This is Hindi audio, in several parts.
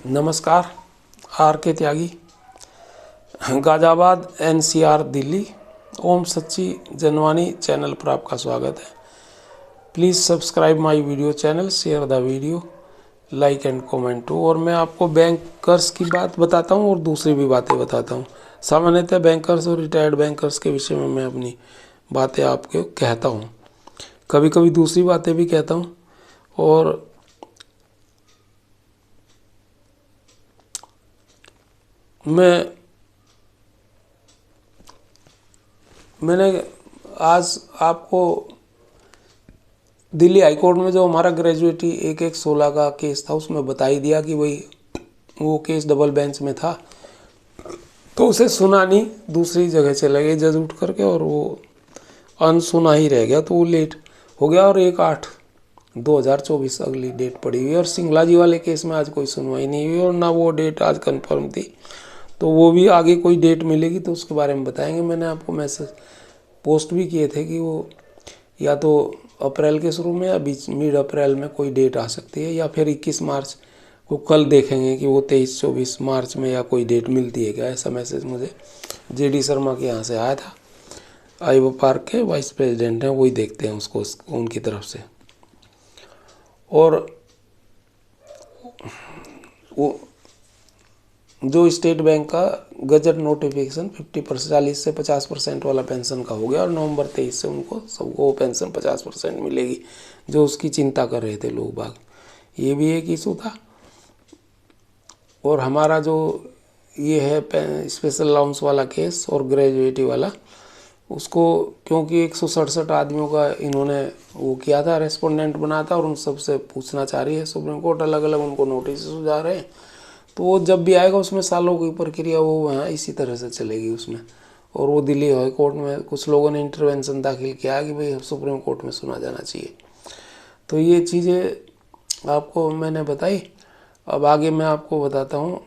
नमस्कार। Are K Tyagi, Ghaziabad NCR Delhi. Om Sachchi Janvani channel पर आपका स्वागत है। Please subscribe my video channel, share the video, like and comment too. और मैं आपको बैंकर्स की बात बताता हूँ और दूसरी भी बातें बताता हूँ। सामान्यतः बैंकर्स और रिटायर्ड बैंकर्स के विषय में मैं अपनी बातें आपको कहता हूँ, कभी कभी दूसरी बातें भी कहता हूँ। और मैंने आज आपको दिल्ली हाई कोर्ट में जो हमारा ग्रेजुएटी 1116 का केस था उसमें बता ही दिया कि भाई वो केस डबल बेंच में था, तो उसे सुना नहीं, दूसरी जगह चले गए जज उठ करके और वो अनसुना ही रह गया, तो वो लेट हो गया। और 1/8/2024 अगली डेट पड़ी हुई है। और सिंगला जी वाले केस में आज कोई सुनवाई नहीं हुई और ना वो डेट आज कंफर्म थी, तो वो भी आगे कोई डेट मिलेगी तो उसके बारे में बताएंगे। मैंने आपको मैसेज पोस्ट भी किए थे कि वो या तो अप्रैल के शुरू में या बीच मिड अप्रैल में कोई डेट आ सकती है, या फिर 21 मार्च को कल देखेंगे कि वो 23-24 मार्च में या कोई डेट मिलती है क्या। ऐसा मैसेज मुझे JD शर्मा के यहाँ से आया था। आईवो पार्क के वाइस प्रेसिडेंट हैं, वही देखते हैं उसको उनकी तरफ से। और वो जो स्टेट बैंक का गजट नोटिफिकेशन 40 से 50% वाला पेंशन का हो गया और नवंबर 23 से उनको सबको वो पेंशन 50% मिलेगी, जो उसकी चिंता कर रहे थे लोग बाग। ये भी एक इशू था। और हमारा जो ये है स्पेशल अलाउंस वाला केस और ग्रेजुएटी वाला, उसको क्योंकि 167 आदमियों का इन्होंने वो किया था, रेस्पोंडेंट बना था, और उन सबसे पूछना चाह रही है सुप्रीम कोर्ट, अलग अलग उनको नोटिस सुझा रहे हैं। तो वो जब भी आएगा उसमें सालों की प्रक्रिया वो वहाँ इसी तरह से चलेगी उसमें। और वो दिल्ली हाई कोर्ट में कुछ लोगों ने इंटरवेंशन दाखिल किया कि भाई सुप्रीम कोर्ट में सुना जाना चाहिए। तो ये चीज़ें आपको मैंने बताई। अब आगे मैं आपको बताता हूँ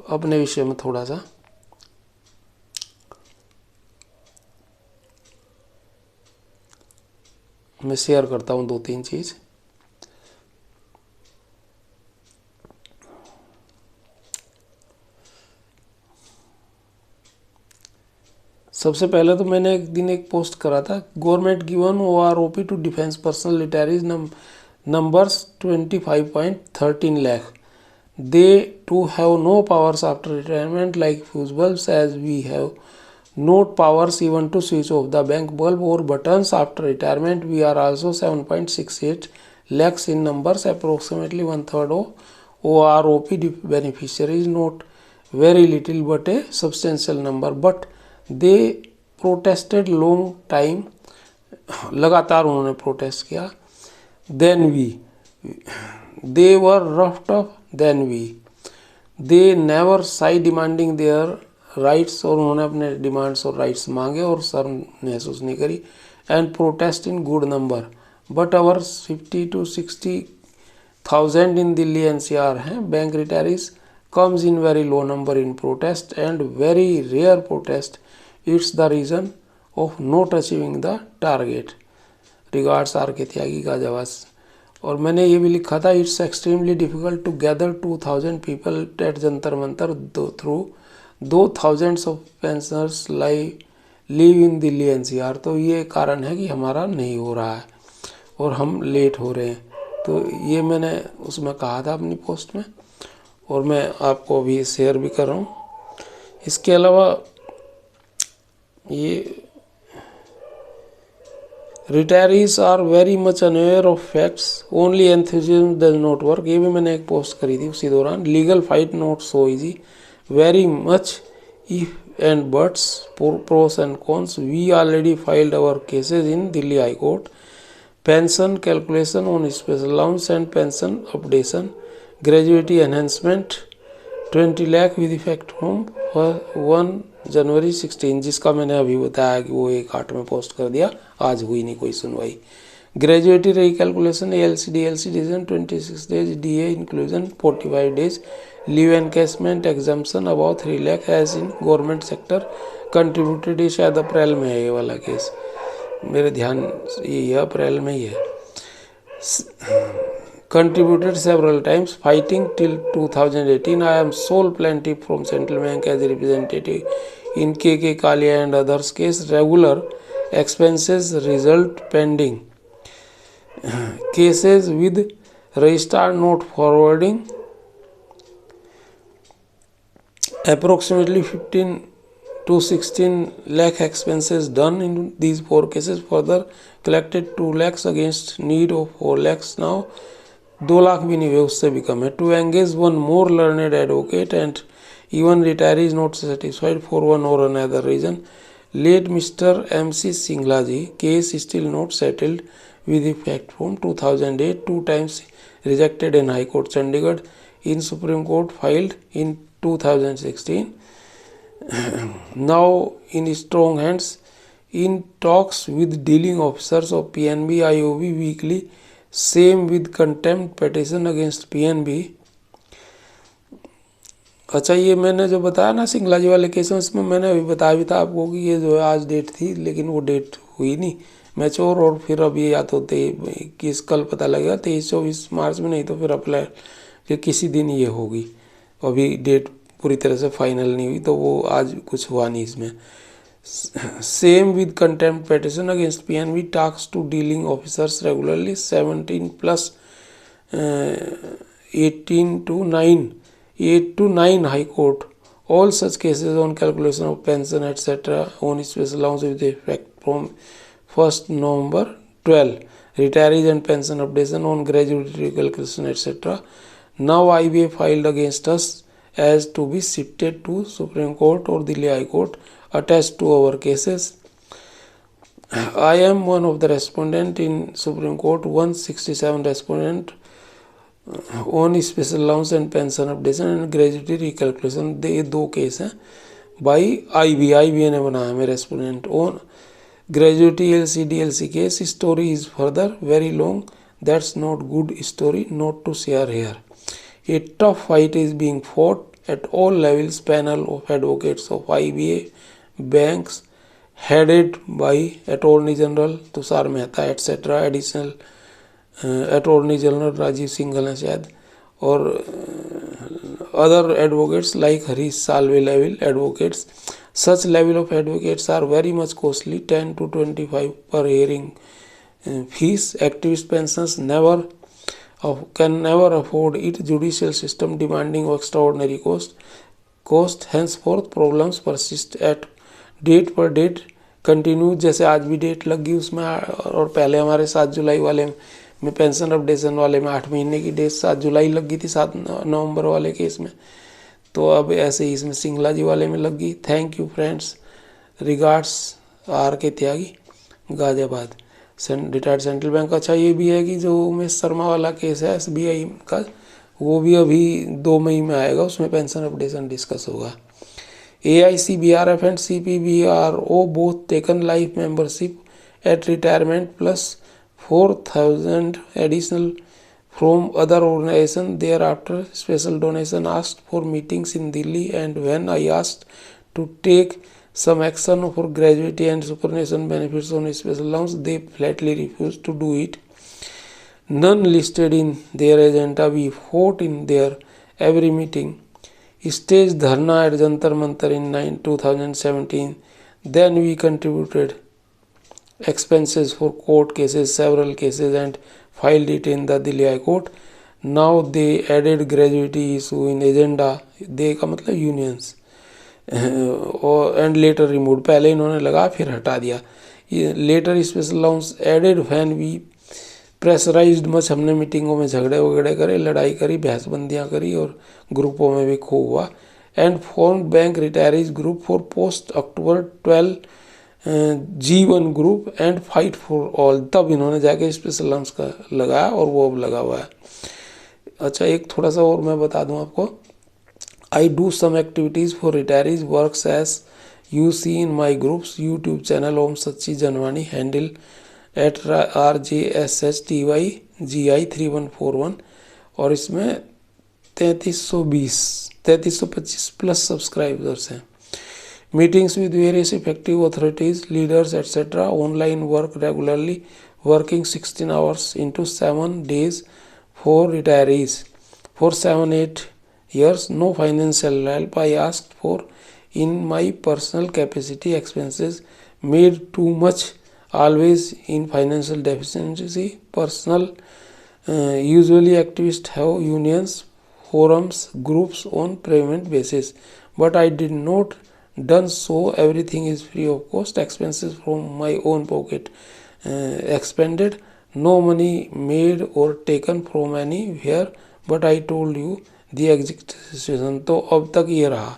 अपने विषय में थोड़ा सा। मैं शेयर करता हूँ 2-3 चीज़। सबसे पहले तो मैंने एक दिन एक पोस्ट करा था, government given OROP to defence personnel retirees numbers 25.13 lakh. They too have no powers after retirement like fuse bulbs, as we have no powers even to switch off the bank bulb or buttons after retirement. We are also 7.68 lakhs in numbers, approximately 1/3 of OROP beneficiaries. Not very little but a substantial number, but they protested long time. लगातार उन्होंने प्रोटेस्ट किया। Then they were roughed up. Then they never sigh demanding their rights, और उन्होंने अपने डिमांड्स और राइट्स मांगे और शर्म महसूस नहीं करी। And protest in good number, but our 50 to 60,000 in Delhi NCR हैं bank retirees comes in very low number in protest and very rare protest. It's the reason of not achieving the target. Regards R K Tyagi, Ghaziabad. और मैंने ये भी लिखा था, it's extremely difficult to gather 2000 people at Jantar Mantar through 2000 of pensioners live in Delhi NCR। तो ये कारण है कि हमारा नहीं हो रहा है और हम लेट हो रहे हैं। तो ये मैंने उसमें कहा था अपनी पोस्ट में, और मैं आपको अभी शेयर भी कर रहा हूँ। इसके अलावा ये retirees are very much unaware of facts, only enthusiasm does not work. ये भी मैंने एक पोस्ट करी थी उसी दौरान। Legal fight not so easy, very much if and buts, pros and cons. We already filed our cases in Delhi high court. Pension calculation on special allowance and pension updation, gratuity enhancement 20 lakh with effect from 1 January 16, जिसका मैंने अभी बताया कि वो 1/8 में पोस्ट कर दिया। आज हुई नहीं कोई सुनवाई। Gratuity recalculation ALCD decision 26 days, DA inclusion 45 days, leave encashment exemption about 3 lakh as in government sector contributed. ये शायद अप्रैल में है ये वाला केस, मेरे ध्यान ये अप्रैल में ही है। contributed several times, fighting till 2018. I am sole plaintiff from Central Bank as a representative in KK Kalia and others case. Regular expenses result pending. Cases with registrar note forwarding. Approximately 15 to 16 lakh expenses done in these 4 cases. Further collected 2 lakhs against need of 4 lakhs. Now 2 lakh भी नहीं हुए, उससे भी कम है. To engage one more learned advocate and even retiree is not satisfied for one or another reason. Late Mr. MC Singhlaji case still not settled with effect from 2008. 2 times rejected in High Court Chandigarh. In Supreme Court filed in 2016. Now in strong hands. In talks with dealing officers of PNB IOB weekly. Same with contempt petition against PNB. अच्छा, ये मैंने जो बताया ना सिंगला जी वाले केस में, इसमें मैंने अभी बताया भी था आपको कि ये जो है आज डेट थी, लेकिन वो डेट हुई नहीं मैच्योर, और फिर अब ये या तो किस कल पता लगेगा 23-24 मार्च में, नहीं तो फिर अप्लाई फिर किसी दिन ये होगी. अभी डेट पूरी तरह से फाइनल नहीं हुई, तो वो आज कुछ हुआ नहीं इसमें. Same with contempt petition against PNB. Talks to dealing officers regularly. 17 plus 18 to 9, 8 to 9 High Court. All such cases on calculation of pension etc. on special allowance with effect from 1st November 12. Retirees and pension updation on gratuity calculation etc. Now IBA filed against us as to be shifted to Supreme Court or Delhi High Court. Attached to our cases. I am one of the respondent in Supreme Court. 167 respondent on special allowance and pension updation and gratuity recalculation. ये 2 केस हैं by IBA ने बनाया है respondent on gratuity LC case. Story is further very long. That's not good story not to share here. A tough fight is being fought at all levels. Panel of advocates of IBA banks headed by Attorney General Tushar Mehta etc. Additional Attorney General Rajiv Singhal है शायद, और other advocates like Harish Salve level advocates. Such level of advocates are very much costly. 10 to 25 per hearing fees. Activist pensions can never afford it. Judicial system demanding of extraordinary cost. Henceforth problems persist at date पर डेट कंटिन्यू. जैसे आज भी डेट लग गई उसमें, और पहले हमारे 7 जुलाई वाले में पेंशन अपडेशन वाले में 8 महीने की डेट 7 जुलाई लग गई थी 7 नवंबर वाले केस में, तो अब ऐसे ही इसमें सिंगला जी वाले में लग गई. Thank you friends. Regards R K Tyagi, Ghaziabad, retired central bank. अच्छा, ये भी है कि जो उमेश शर्मा वाला केस है SBI का, वो भी अभी 2 मई में आएगा, उसमें पेंशन अपडेशन डिस्कस होगा. AICBRF and CPBRO both taken life membership at retirement plus 4,000 additional from other organization. Thereafter special donation asked for meetings in Delhi, and when I asked to take some action for gratuity and superannuation benefits on special allowance, they flatly refused to do it. None listed in their agenda. We fought in their every meeting. Stage dharna at Jantar Mantar in 2017. Then we contributed expenses for court cases, several cases, and filed it in the Delhi High Court. Now they added gratuity issue in agenda. They का मतलब unions. And later removed. पहले इन्होंने लगा फिर हटा दिया. Later special allowance added when we pressurised much. हमने मीटिंगों में झगड़े वगड़े करे, लड़ाई करी, बहसबंदियाँ करी, और ग्रुपों में भी खो हुआ. And form bank retirees group for post October 12 G1 group and fight for all. तब इन्होंने जाके स्पेशल अलाउंस का लगाया, और वो अब लगा हुआ है. अच्छा, एक थोड़ा सा और मैं बता दूं आपको. I do some activities for retirees works as you see in my groups. YouTube channel Om Sachchi Janvani, handle @RJSHTYGI3141, और इसमें 3325 प्लस सब्सक्राइबर्स हैं. Meetings with various effective authorities, leaders etcetera. Online work regularly, working 16 hours into 7 days for retirees for 7-8 years. No financial help I asked for in my personal capacity. Expenses made too much, always in financial deficiency. Personal usually activists have unions, forums, groups on payment basis, but I did not done so. Everything is free of cost. Expenses from my own pocket expended. No money made or taken from anywhere, but I told you the exact situation. तो अब तक ये रहा,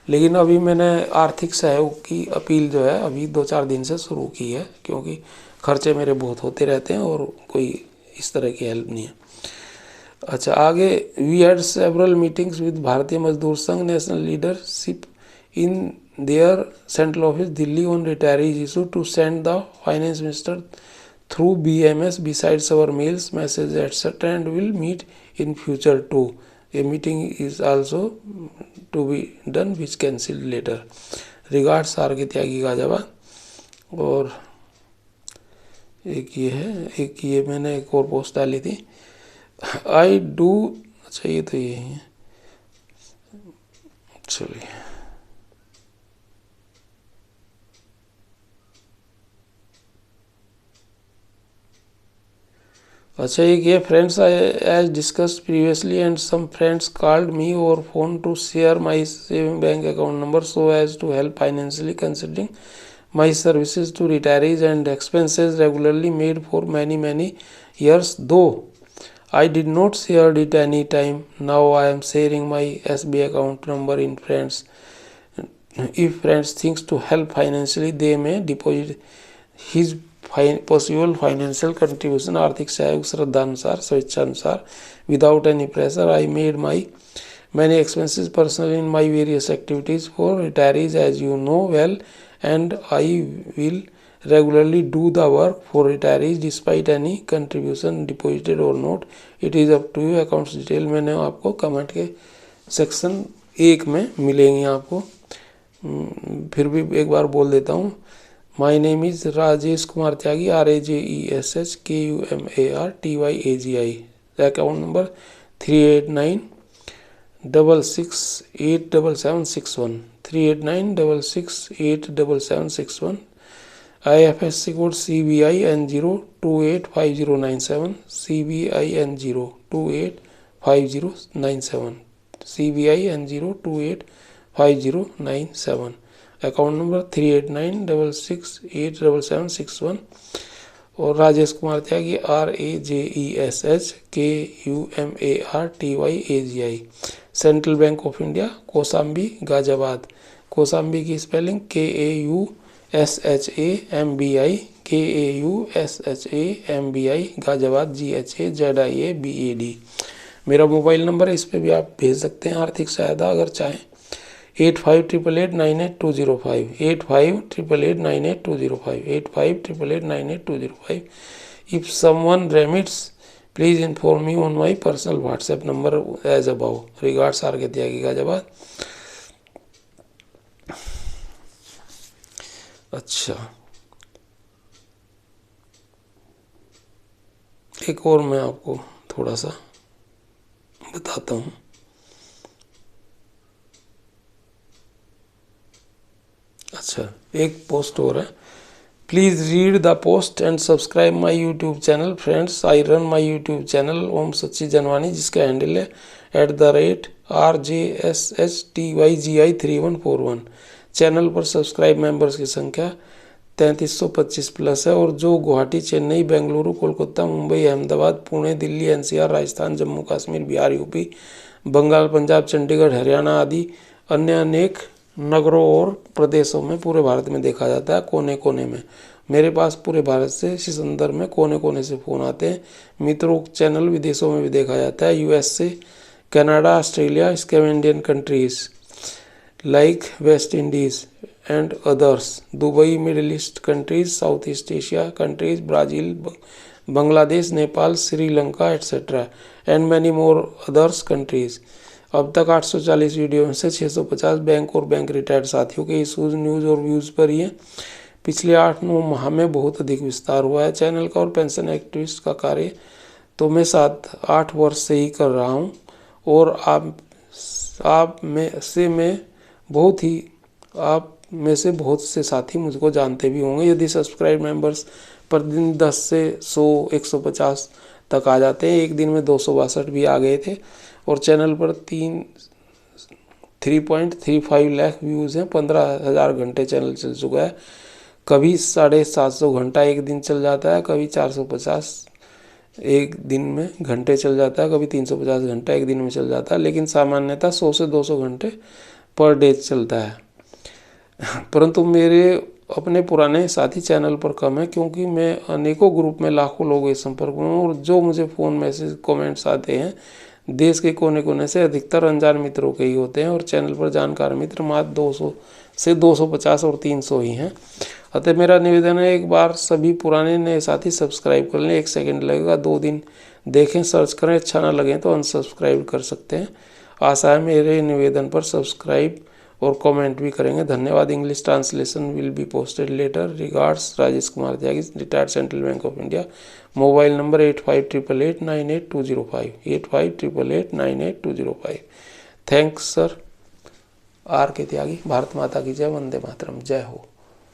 लेकिन अभी मैंने आर्थिक सहयोग की अपील जो है अभी 2-4 दिन से शुरू की है, क्योंकि खर्चे मेरे बहुत होते रहते हैं और कोई इस तरह की हेल्प नहीं है। अच्छा, आगे we had several meetings with Bharatiya Mazdoor Sangh national leadership in their central office Delhi on retirees issue to send the finance minister through BMS besides our mails, messages, etc. and will meet in future too. A meeting is also to be done which cancelled later. Regards R K Tyagi Ghaziabad. और एक ये है, एक ये मैंने एक और पोस्ट डाली थी, आई डू। अच्छा, ये तो ये है, चलिए। अच्छा, एक ये friends as discussed previously and some friends called me over phone to share my saving bank account number so as to help financially considering my services to retirees and expenses regularly made for many years. Though I did not share it any time, now I am sharing my SB account number in friends. If friends thinks to help financially, they may deposit his possible financial contribution. आर्थिक सहयोग श्रद्धानुसार, स्वेच्छानुसार, without any pressure. I made my many expenses personally in my various activities for retirees, as you know well, and I will regularly do the work for retirees despite any contribution deposited or not. It is up to you. Accounts detail मैंने आपको कमेंट के सेक्शन 1 में मिलेंगी आपको। फिर भी एक बार बोल देता हूँ। My name is Rajesh Kumar Tyagi, RAJESHKUMARTYAGI। Account number 3896687761 3896687761। IFSC code CBIN0285097 CBIN0285097 CBIN0285097। Account number 3896687761। और राजेश कुमार त्यागी, RAJESHKUMARTYAGI। Central bank of India, Kaushambi Ghaziabad. Kaushambi की स्पेलिंग KAUSHAMBI गाजियाबाद GHAZIABAD। मेरा मोबाइल नंबर है, इस पर भी आप भेज सकते हैं आर्थिक सहायता अगर चाहें। 8588988205 8588988205 8588988205। If someone remits, please inform me on my personal WhatsApp number as above. Regards R K Tyagi Ghaziabad. अच्छा, एक और मैं आपको थोड़ा सा बताता हूँ। अच्छा, एक पोस्ट हो रहा है। Please read the post and subscribe my YouTube channel. Friends, I run my YouTube channel Om Sachchi Janvani, जिसका हैंडल है @RJSHTYGI3141। चैनल पर सब्सक्राइब मेंबर्स की संख्या 3325 प्लस है, और जो गुवाहाटी, चेन्नई, बेंगलुरु, कोलकाता, मुंबई, अहमदाबाद, पुणे, दिल्ली, NCR, राजस्थान, जम्मू कश्मीर, बिहार, यूपी, बंगाल, पंजाब, चंडीगढ़, हरियाणा आदि अन्य अनेक नगरों और प्रदेशों में पूरे भारत में देखा जाता है, कोने कोने में। मेरे पास पूरे भारत से इसी संदर्भ में कोने कोने से फ़ोन आते हैं। मित्रों, चैनल विदेशों में भी देखा जाता है, USA, Canada, Australia, Scandinavian countries like West Indies and others, Dubai, middle east countries, south east Asia countries, Brazil, Bangladesh, Nepal, Sri Lanka etcetera and many more others countries. अब तक 840 वीडियो में से 650 बैंक और बैंक रिटायर्ड साथियों के इशूज़, न्यूज़ और व्यूज़ पर ही है। पिछले 8-9 माह में बहुत अधिक विस्तार हुआ है चैनल का, और पेंशन एक्टिविस्ट का कार्य तो मैं 7-8 वर्ष से ही कर रहा हूँ। और आप में से बहुत से साथी मुझको जानते भी होंगे। यदि सब्सक्राइब मेंबर्स प्रतिदिन 10 से 100 150 तक आ जाते हैं, एक दिन में 262 भी आ गए थे, और चैनल पर 3.35 लाख व्यूज़ हैं, 15,000 घंटे चैनल चल चुका है। कभी 750 घंटा एक दिन चल जाता है, कभी 450 एक दिन में घंटे चल जाता है, कभी 350 घंटा एक दिन में चल जाता है, लेकिन सामान्यतः 100 से 200 घंटे पर डे चलता है। परंतु मेरे अपने पुराने साथी चैनल पर कम है, क्योंकि मैं अनेकों ग्रुप में लाखों लोगों के संपर्क में हूँ, और जो मुझे फ़ोन मैसेज कमेंट्स आते हैं देश के कोने कोने से, अधिकतर अनजान मित्रों के ही होते हैं, और चैनल पर जानकार मित्र मात्र 200 से 250 और 300 ही हैं। अतः मेरा निवेदन है, एक बार सभी पुराने नए साथी सब्सक्राइब कर लें। 1 सेकंड लगेगा, 2 दिन देखें, सर्च करें, अच्छा ना लगे तो अनसब्सक्राइब कर सकते हैं। आशा है मेरे निवेदन पर सब्सक्राइब और कमेंट भी करेंगे। धन्यवाद। English translation will be posted later. Regards, Rajesh Kumar Tyagi, retired central bank of India. Mobile number 8588898205, 8588898205। Thanks sir. R K Tyagi. Bharat माता की जय। वंदे मातरम। जय हो।